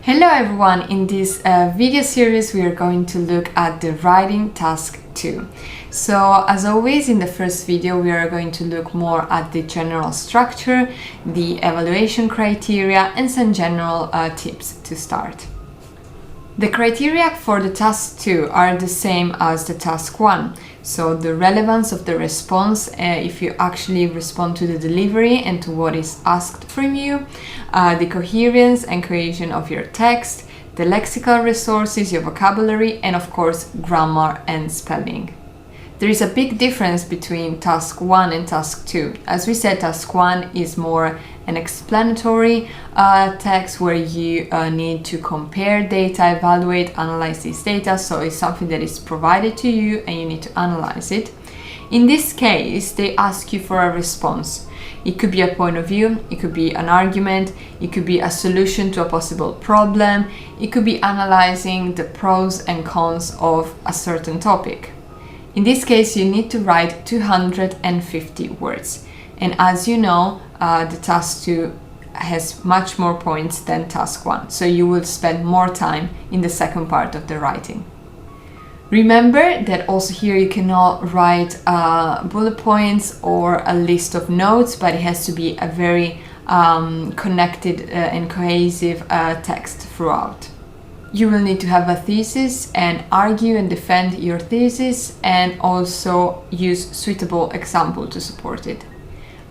Hello everyone, in this video series we are going to look at the writing task 2. So as always in the first video we are going to look more at the general structure, the evaluation criteria and some general tips to start. The criteria for the task 2 are the same as the task 1. So the relevance of the response, if you actually respond to the delivery and to what is asked from you, the coherence and cohesion of your text, the lexical resources, your vocabulary, and of course grammar and spelling. There is a big difference between task 1 and task 2. As we said, task 1 is more an explanatory text where you need to compare data, evaluate, analyze this data. So it's something that is provided to you and you need to analyze it. In this case, they ask you for a response. It could be a point of view, it could be an argument, it could be a solution to a possible problem, it could be analyzing the pros and cons of a certain topic. In this case, you need to write 250 words. And as you know, the task 2 has much more points than task 1. So you will spend more time in the second part of the writing. Remember that also here you cannot write bullet points or a list of notes, but it has to be a very connected and cohesive text throughout. You will need to have a thesis and argue and defend your thesis and also use suitable example to support it.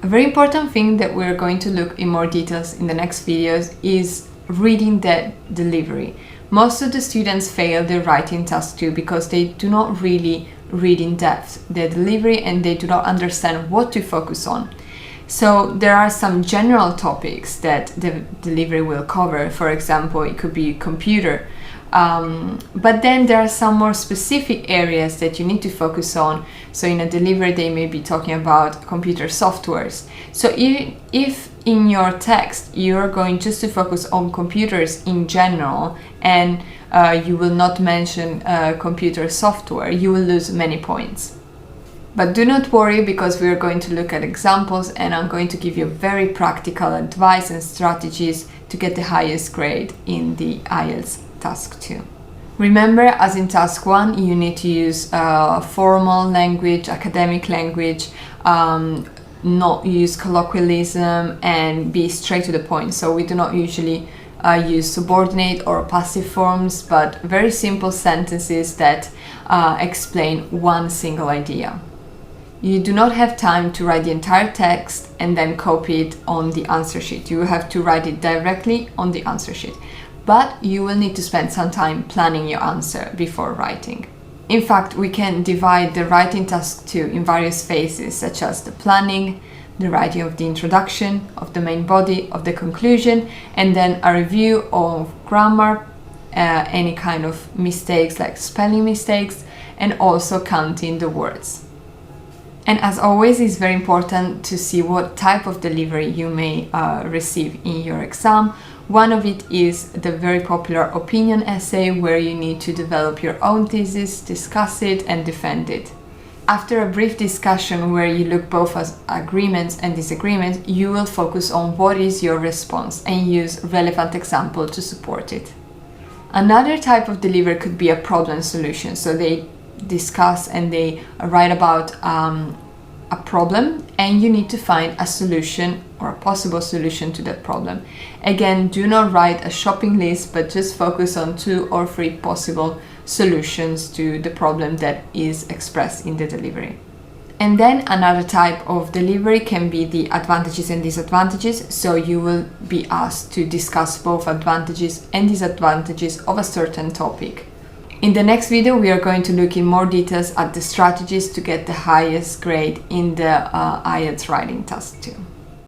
A very important thing that we're going to look in more details in the next videos is reading the delivery. Most of the students fail their writing task 2 because they do not really read in depth the delivery and they do not understand what to focus on. So there are some general topics that the delivery will cover. For example, it could be computer. But then there are some more specific areas that you need to focus on. So in a delivery, they may be talking about computer softwares. So if in your text, you're going just to focus on computers in general and you will not mention computer software, you will lose many points. But do not worry because we are going to look at examples and I'm going to give you very practical advice and strategies to get the highest grade in the IELTS task 2. Remember, as in task 1, you need to use formal language, academic language, not use colloquialism and be straight to the point. So we do not usually use subordinate or passive forms, but very simple sentences that explain one single idea. You do not have time to write the entire text and then copy it on the answer sheet. You have to write it directly on the answer sheet. But you will need to spend some time planning your answer before writing. In fact, we can divide the writing task 2 in various phases, such as the planning, the writing of the introduction, of the main body, of the conclusion, and then a review of grammar, any kind of mistakes like spelling mistakes, and also counting the words. And as always, it's very important to see what type of delivery you may receive in your exam. One of it is the very popular opinion essay where you need to develop your own thesis, discuss it and defend it. After a brief discussion where you look both at agreements and disagreements, you will focus on what is your response and use relevant example to support it. Another type of delivery could be a problem solution. So they discuss and they write about a problem and you need to find a solution or a possible solution to that problem. Again, do not write a shopping list, but just focus on 2 or 3 possible solutions to the problem that is expressed in the delivery. And then another type of delivery can be the advantages and disadvantages. So you will be asked to discuss both advantages and disadvantages of a certain topic. In the next video, we are going to look in more details at the strategies to get the highest grade in the IELTS writing task 2.